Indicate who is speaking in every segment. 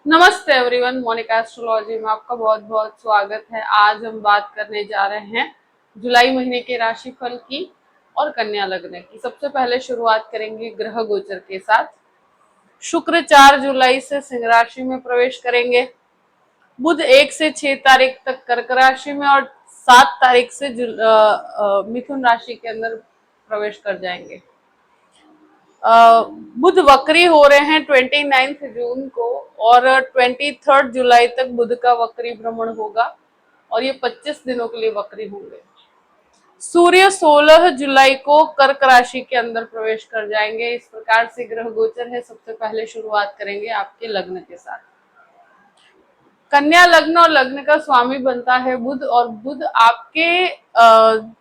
Speaker 1: नमस्ते everyone, Monika astrology में आपका बहुत बहुत स्वागत है। आज हम बात करने जा रहे हैं जुलाई महीने के राशिफल की और कन्या लग्न की। सबसे पहले शुरुआत करेंगे ग्रह गोचर के साथ। शुक्र 4 जुलाई से सिंह राशि में प्रवेश करेंगे। बुध 1 से 6 तारीख तक कर्क राशि में और 7 तारीख से मिथुन राशि के अंदर प्रवेश कर जाएंगे। बुध वक्री हो रहे हैं 29 जून को और 23 जुलाई तक बुध का वक्री भ्रमण होगा और ये 25 दिनों के लिए वक्री होंगे। सूर्य 16 जुलाई को कर्क राशि के अंदर प्रवेश कर जाएंगे। इस प्रकार से ग्रह गोचर है। सबसे पहले शुरुआत करेंगे आपके लग्न के साथ। कन्या लग्न और लग्न का स्वामी बनता है बुध, और बुध आपके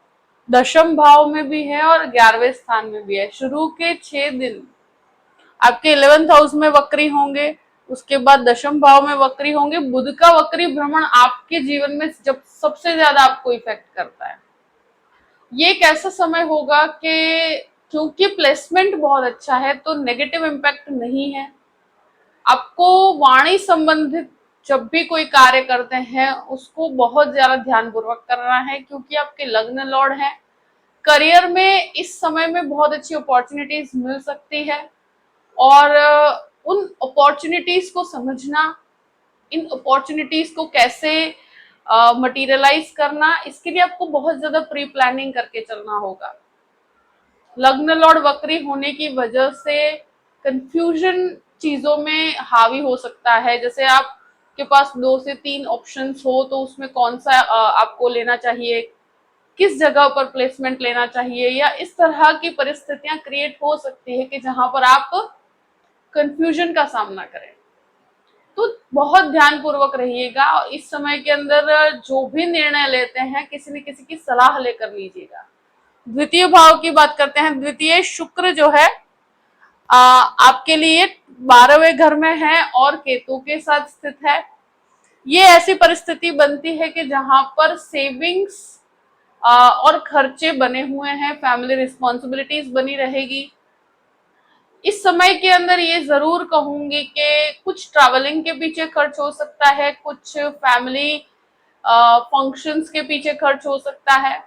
Speaker 1: दशम भाव में भी है और 11वें स्थान में भी है। शुरू के 6 दिन आपके 11th हाउस में वक्री होंगे, उसके बाद दशम भाव में वक्री होंगे। बुध का वक्री भ्रमण आपके जीवन में जब सबसे ज्यादा आपको इफेक्ट करता है। ये एक ऐसा समय होगा कि क्योंकि प्लेसमेंट बहुत अच्छा है तो नेगेटिव इम्पैक्ट नहीं है। आपको वाणी संबंधित जब भी कोई कार्य करते हैं उसको बहुत ज्यादा ध्यानपूर्वक करना है, क्योंकि आपके लग्न लॉर्ड है। करियर में इस समय में बहुत अच्छी अपॉर्चुनिटीज मिल सकती है और उन अपॉर्चुनिटीज को समझना, इन अपॉर्चुनिटीज को कैसे मटेरियलाइज करना, इसके लिए आपको बहुत ज्यादा प्री प्लानिंग करके चलना होगा। लग्न लॉर्ड वक्री होने की वजह से कंफ्यूजन चीजों में हावी हो सकता है। जैसे आपके पास 2 से 3 ऑप्शंस हो तो उसमें कौन सा आपको लेना चाहिए, किस जगह पर प्लेसमेंट लेना चाहिए, या इस तरह की परिस्थितियां क्रिएट हो सकती है कि जहां पर आप कंफ्यूजन का सामना करें। तो बहुत ध्यान पूर्वक रहिएगा और इस समय के अंदर जो भी निर्णय लेते हैं किसी न किसी की सलाह लेकर लीजिएगा। द्वितीय भाव की बात करते हैं। द्वितीय शुक्र जो है आपके लिए 12वें घर में है और केतु के साथ स्थित है। ये ऐसी परिस्थिति बनती है कि जहां पर सेविंग्स और खर्चे बने हुए हैं, फैमिली रिस्पॉन्सिबिलिटीज बनी रहेगी। इस समय के अंदर ये जरूर कहूंगी कि कुछ ट्रैवलिंग के पीछे खर्च हो सकता है, कुछ फैमिली फंक्शंस के पीछे खर्च हो सकता है।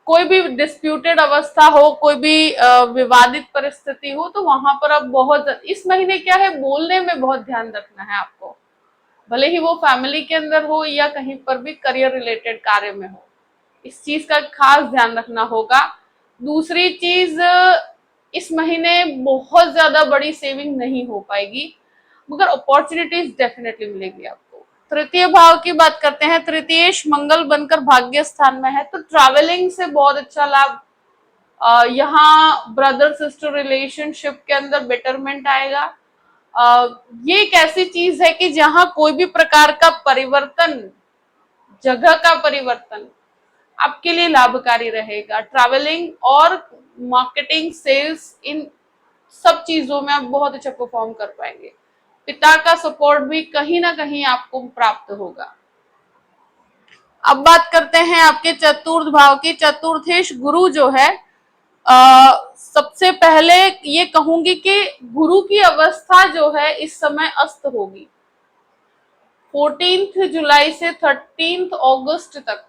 Speaker 1: कोई भी डिस्प्यूटेड अवस्था हो, कोई भी विवादित परिस्थिति हो तो वहां पर अब बहुत इस महीने क्या है, बोलने में बहुत ध्यान रखना है आपको, भले ही वो फैमिली के अंदर हो या कहीं पर भी करियर रिलेटेड कार्य में हो। इस चीज का खास ध्यान रखना होगा। दूसरी चीज, इस महीने बहुत ज्यादा बड़ी सेविंग नहीं हो पाएगी, मगर अपॉर्चुनिटीज डेफिनेटली मिलेगी आपको। तृतीय भाव की बात करते हैं। तृतीयेश मंगल बनकर भाग्य स्थान में है तो ट्रैवलिंग से बहुत अच्छा लाभ। यहाँ ब्रदर सिस्टर रिलेशनशिप के अंदर बेटरमेंट आएगा। ये एक ऐसी चीज है कि जहां कोई भी प्रकार का परिवर्तन, जगह का परिवर्तन आपके लिए लाभकारी रहेगा। ट्रैवलिंग और मार्केटिंग, सेल्स, इन सब चीजों में आप बहुत अच्छा परफॉर्म कर पाएंगे। पिता का सपोर्ट भी कहीं ना कहीं आपको प्राप्त होगा। अब बात करते हैं आपके चतुर्थ भाव की। चतुर्थेश गुरु जो है, सबसे पहले ये कहूंगी कि गुरु की अवस्था जो है इस समय अस्त होगी। 14 जुलाई से 13 अगस्त तक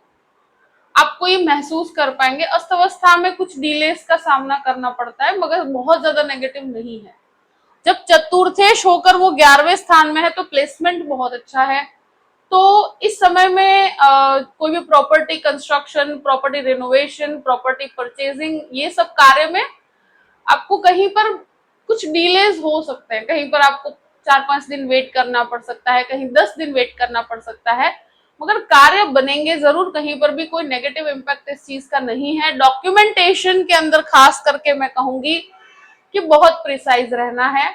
Speaker 1: आपको ये महसूस कर पाएंगे। अस्त अवस्था में कुछ डिलेस का सामना करना पड़ता है, मगर बहुत ज्यादा नेगेटिव नहीं है। जब चतुर्थेश होकर वो 11वें स्थान में है तो प्लेसमेंट बहुत अच्छा है। तो इस समय में कोई भी property construction, property renovation, property purchasing, ये सब कार्य में आपको कहीं पर कुछ डिलेज हो सकते हैं। कहीं पर आपको 4-5 दिन वेट करना पड़ सकता है, कहीं 10 दिन वेट करना पड़ सकता है, मगर कार्य बनेंगे जरूर। कहीं पर भी कोई नेगेटिव इम्पैक्ट इस चीज का नहीं है। डॉक्यूमेंटेशन के अंदर खास करके मैं कहूंगी कि बहुत प्रिसाइज रहना है।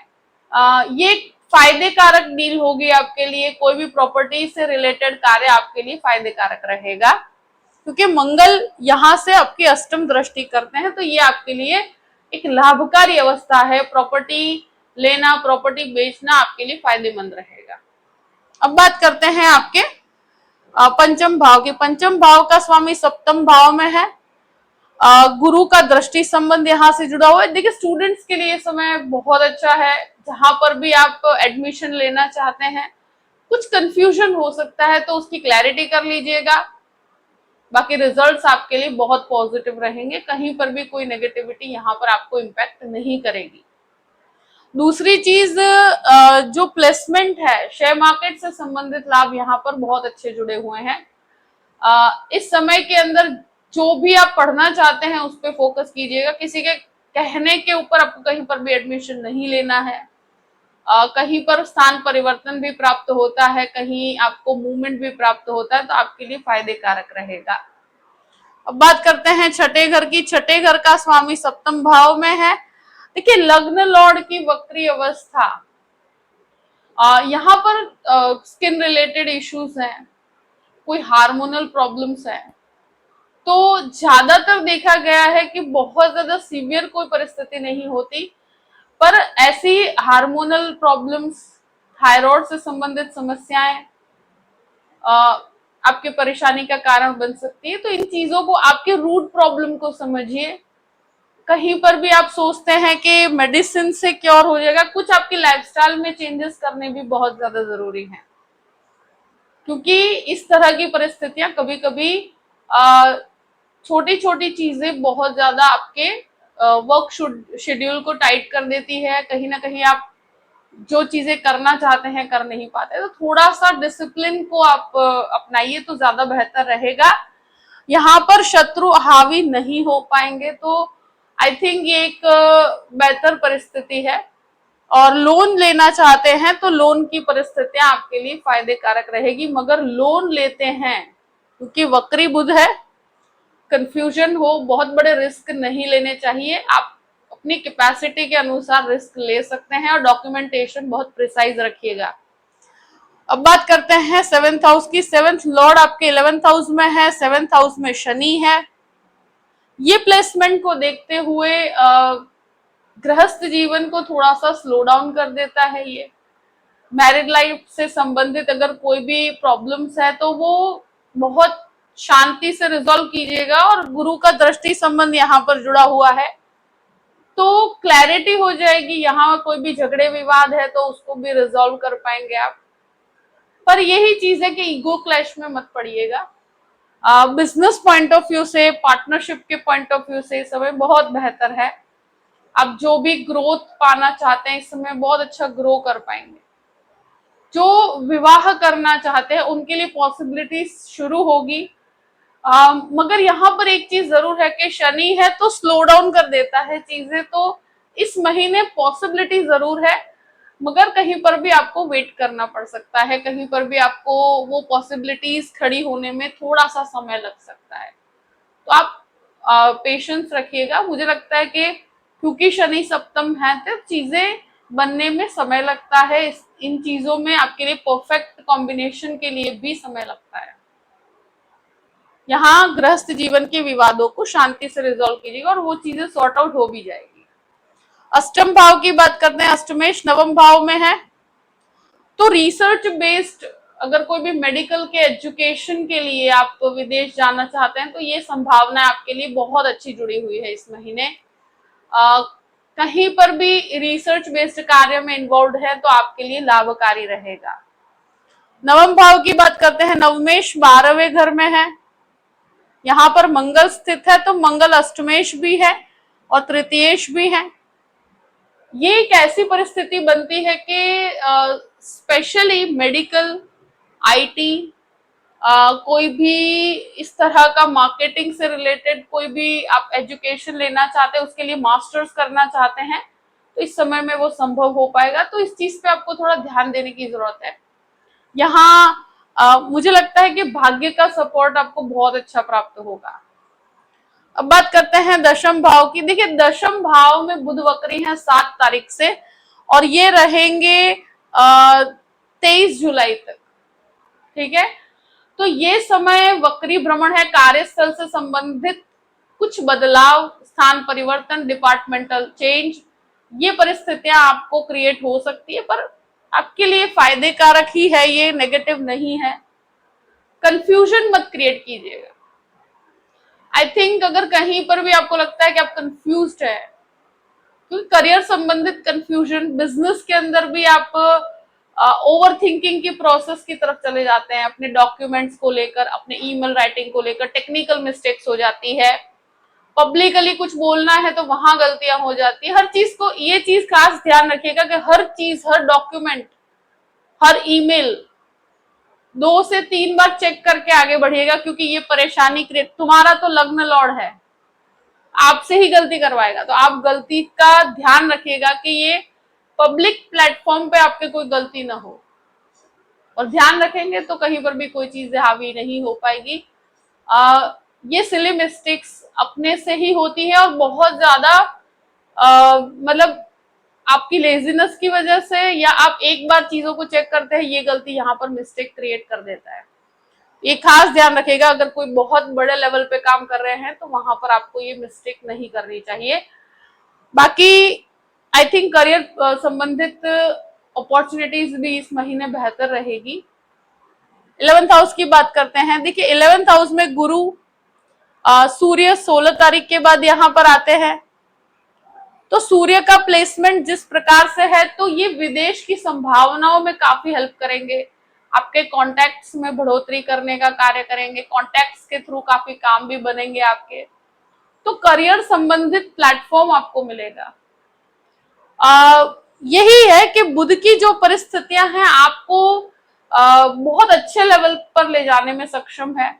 Speaker 1: ये फायदे कारक डील होगी आपके लिए। कोई भी प्रॉपर्टी से रिलेटेड कार्य आपके लिए फायदे कारक रहेगा, क्योंकि मंगल यहां से आपकी अष्टम दृष्टि करते हैं तो ये आपके लिए एक लाभकारी अवस्था है। प्रॉपर्टी लेना, प्रॉपर्टी बेचना आपके लिए फायदेमंद रहेगा। अब बात करते हैं आपके पंचम भाव की। पंचम भाव का स्वामी सप्तम भाव में है गुरु का दृष्टि संबंध यहाँ से जुड़ा हुआ है। देखिए स्टूडेंट्स के लिए ये समय बहुत अच्छा है, जहां पर भी आप एडमिशन लेना चाहते हैं, कुछ कंफ्यूजन हो सकता है तो उसकी क्लैरिटी कर लीजिएगा। बाकी रिजल्ट्स आपके लिए बहुत पॉजिटिव रहेंगे, कहीं पर भी कोई नेगेटिविटी यहाँ पर आपको इम्पैक्ट नहीं करेगी। दूसरी चीज, जो प्लेसमेंट है, शेयर मार्केट से संबंधित लाभ यहाँ पर बहुत अच्छे जुड़े हुए हैं। इस समय के अंदर जो भी आप पढ़ना चाहते हैं उस पर फोकस कीजिएगा। किसी के कहने के ऊपर आपको कहीं पर भी एडमिशन नहीं लेना है। कहीं पर स्थान परिवर्तन भी प्राप्त होता है, कहीं आपको मूवमेंट भी प्राप्त होता है, तो आपके लिए फायदे कारक रहेगा। अब बात करते हैं छठे घर की। छठे घर का स्वामी सप्तम भाव में है। देखिए लग्न लॉर्ड की वक्री अवस्था, यहाँ पर स्किन रिलेटेड इश्यूज हैं, कोई हार्मोनल प्रॉब्लम्स हैं, तो ज्यादातर देखा गया है कि बहुत ज्यादा सीवियर कोई परिस्थिति नहीं होती, पर ऐसी हार्मोनल प्रॉब्लम्स, थायराइड से संबंधित समस्याएं आपके परेशानी का कारण बन सकती है। तो इन चीजों को, आपके रूट प्रॉब्लम को समझिए। कहीं पर भी आप सोचते हैं कि मेडिसिन से क्योर हो जाएगा, कुछ आपकी लाइफस्टाइल में चेंजेस करने भी बहुत ज्यादा जरूरी हैं, क्योंकि इस तरह की परिस्थितियां कभी कभी छोटी छोटी चीजें बहुत ज्यादा आपके वर्क शेड्यूल को टाइट कर देती है। कहीं ना कहीं आप जो चीजें करना चाहते हैं कर नहीं पाते, तो थोड़ा सा डिसिप्लिन को आप अपनाइए तो ज्यादा बेहतर रहेगा। यहाँ पर शत्रु हावी नहीं हो पाएंगे, तो आई थिंक ये एक बेहतर परिस्थिति है। और लोन लेना चाहते हैं तो लोन की परिस्थितियां आपके लिए फायदे कारक रहेगी, मगर लोन लेते हैं क्योंकि वक्री बुध है, कंफ्यूजन हो, बहुत बड़े रिस्क नहीं लेने चाहिए। आप अपनी कैपेसिटी के अनुसार रिस्क ले सकते हैं और डॉक्यूमेंटेशन बहुत प्रिसाइज रखिएगा। अब बात करते हैं सेवेंथ हाउस की। सेवेंथ लॉर्ड आपके 11th हाउस में है, 7th हाउस में शनि है। ये प्लेसमेंट को देखते हुए गृहस्थ जीवन को थोड़ा सा स्लो डाउन कर देता है। ये मैरिड लाइफ से संबंधित अगर कोई भी प्रॉब्लम्स है तो वो बहुत शांति से रिजॉल्व कीजिएगा, और गुरु का दृष्टि संबंध यहाँ पर जुड़ा हुआ है तो क्लैरिटी हो जाएगी। यहाँ कोई भी झगड़े विवाद है तो उसको भी रिजॉल्व कर पाएंगे आप। पर यही चीज है कि ईगो क्लैश में मत पड़िएगा। बिजनेस पॉइंट ऑफ व्यू से, पार्टनरशिप के पॉइंट ऑफ व्यू से समय बहुत बेहतर है। आप जो भी ग्रोथ पाना चाहते हैं इस समय बहुत अच्छा ग्रो कर पाएंगे। जो विवाह करना चाहते हैं उनके लिए पॉसिबिलिटी शुरू होगी। मगर यहाँ पर एक चीज जरूर है कि शनि है तो स्लो डाउन कर देता है चीजें, तो इस महीने पॉसिबिलिटी जरूर है, मगर कहीं पर भी आपको वेट करना पड़ सकता है, कहीं पर भी आपको वो पॉसिबिलिटीज खड़ी होने में थोड़ा सा समय लग सकता है। तो आप पेशेंस रखिएगा। मुझे लगता है कि क्योंकि शनि सप्तम है तो चीजें बनने में समय लगता है, इन चीजों में आपके लिए परफेक्ट कॉम्बिनेशन के लिए भी समय लगता है। यहाँ गृहस्थ जीवन के विवादों को शांति से रिजॉल्व कीजिएगा और वो चीजें सॉर्ट आउट हो भी जाएगी। अष्टम भाव की बात करते हैं। अष्टमेश नवम भाव में है, तो रिसर्च बेस्ड अगर कोई भी मेडिकल के एजुकेशन के लिए आप विदेश जाना चाहते हैं तो ये संभावना आपके लिए बहुत अच्छी जुड़ी हुई है इस महीने। कहीं पर भी रिसर्च बेस्ड कार्य में इन्वॉल्व है तो आपके लिए लाभकारी रहेगा। नवम भाव की बात करते हैं। नवमेश 12वें घर में है, यहाँ पर मंगल स्थित है, तो मंगल अष्टमेश भी है और तृतीयेश भी है। ये एक ऐसी परिस्थिति बनती है कि स्पेशली मेडिकल, आईटी, कोई भी इस तरह का मार्केटिंग से रिलेटेड कोई भी आप एजुकेशन लेना चाहते हैं, उसके लिए मास्टर्स करना चाहते हैं, तो इस समय में वो संभव हो पाएगा। तो इस चीज पे आपको थोड़ा ध्यान देने की जरूरत है। यहाँ मुझे लगता है कि भाग्य का सपोर्ट आपको बहुत अच्छा प्राप्त होगा। अब बात करते हैं दशम भाव की। देखिए दशम भाव में बुध वक्री है 7 तारीख से, और ये रहेंगे 23 जुलाई तक। ठीक है, तो ये समय वक्री भ्रमण है, कार्यस्थल से संबंधित कुछ बदलाव, स्थान परिवर्तन, डिपार्टमेंटल चेंज, ये परिस्थितियां आपको क्रिएट हो सकती है, पर आपके लिए फायदे कारक ही है, ये नेगेटिव नहीं है। कंफ्यूजन मत क्रिएट कीजिएगा। आई थिंक अगर कहीं पर भी आपको लगता है कि आप कंफ्यूज्ड है, क्योंकि करियर संबंधित कंफ्यूजन, बिजनेस के अंदर भी आप ओवर थिंकिंग की प्रोसेस की तरफ चले जाते हैं, अपने डॉक्यूमेंट्स को लेकर, अपने ईमेल राइटिंग को लेकर टेक्निकल मिस्टेक्स हो जाती है, पब्लिकली कुछ बोलना है तो वहां गलतियां हो जाती है। हर चीज को, ये चीज खास ध्यान रखिएगा कि हर चीज, हर डॉक्यूमेंट, हर ईमेल 2 से 3 बार चेक करके आगे बढ़िएगा, क्योंकि ये परेशानी क्रिएट, तुम्हारा तो लग्न लॉर्ड है, आपसे ही गलती करवाएगा, तो आप गलती का ध्यान रखिएगा कि ये पब्लिक प्लेटफॉर्म पे आपके कोई गलती ना हो, और ध्यान रखेंगे तो कहीं पर भी कोई चीज हावी नहीं हो पाएगी। ये सिली मिस्टेक्स अपने से ही होती है, और बहुत ज्यादा मतलब आपकी लेजीनेस की वजह से, या आप एक बार चीजों को चेक करते हैं, ये गलती यहाँ पर मिस्टेक क्रिएट कर देता है। ये खास ध्यान रखिएगा, अगर कोई बहुत बड़े लेवल पे काम कर रहे हैं तो वहां पर आपको ये मिस्टेक नहीं करनी चाहिए। बाकी आई थिंक करियर संबंधित अपॉर्चुनिटीज भी इस महीने बेहतर रहेगी। 11th हाउस की बात करते हैं। देखिए 11th हाउस में गुरु, सूर्य 16 तारीख के बाद यहाँ पर आते हैं, तो सूर्य का प्लेसमेंट जिस प्रकार से है, तो ये विदेश की संभावनाओं में काफी हेल्प करेंगे, आपके कॉन्टैक्ट्स में बढ़ोतरी करने का कार्य करेंगे, कॉन्टैक्ट्स के थ्रू काफी काम भी बनेंगे आपके, तो करियर संबंधित प्लेटफॉर्म आपको मिलेगा। यही है कि बुध की जो परिस्थितियां हैं आपको बहुत अच्छे लेवल पर ले जाने में सक्षम है।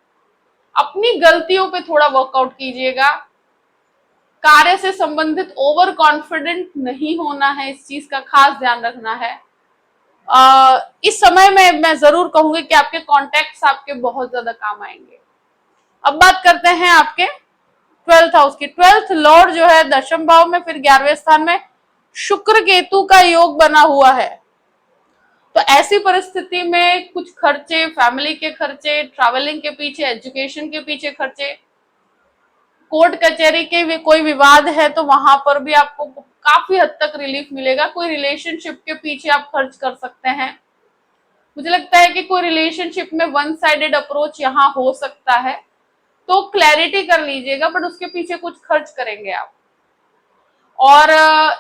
Speaker 1: अपनी गलतियों पे थोड़ा वर्कआउट कीजिएगा, कार्य से संबंधित ओवर कॉन्फिडेंट नहीं होना है, इस चीज का खास ध्यान रखना है। इस समय में मैं जरूर कहूंगी कि आपके कॉन्टैक्ट्स आपके बहुत ज्यादा काम आएंगे। अब बात करते हैं आपके 12th हाउस की। 12th लॉर्ड जो है दशम भाव में, फिर 11वें स्थान में शुक्र केतु का योग बना हुआ है, तो ऐसी परिस्थिति में कुछ खर्चे, फैमिली के खर्चे, ट्रैवलिंग के पीछे, एजुकेशन के पीछे खर्चे, कोर्ट कचहरी के कोई विवाद है तो वहां पर भी आपको काफी हद तक रिलीफ मिलेगा। कोई रिलेशनशिप के पीछे आप खर्च कर सकते हैं। मुझे लगता है कि कोई रिलेशनशिप में वन साइडेड अप्रोच यहाँ हो सकता है, तो क्लैरिटी कर लीजिएगा, बट उसके पीछे कुछ खर्च करेंगे आप। और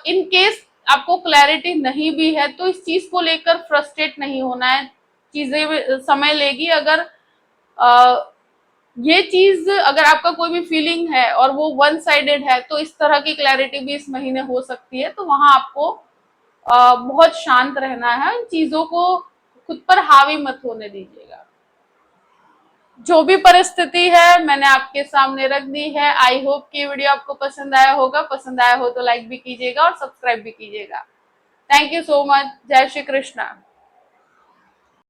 Speaker 1: इन केस आपको क्लैरिटी नहीं भी है तो इस चीज को लेकर फ्रस्ट्रेट नहीं होना है, चीजें समय लेगी। अगर ये चीज, अगर आपका कोई भी फीलिंग है और वो वन साइडेड है, तो इस तरह की क्लैरिटी भी इस महीने हो सकती है, तो वहां आपको बहुत शांत रहना है, चीजों को खुद पर हावी मत होने दीजिएगा। जो भी परिस्थिति है मैंने आपके सामने रख दी है। आई होप कि वीडियो आपको पसंद आया होगा। पसंद आया हो तो लाइक भी कीजिएगा और सब्सक्राइब भी कीजिएगा। Thank you so much. जय श्री कृष्णा।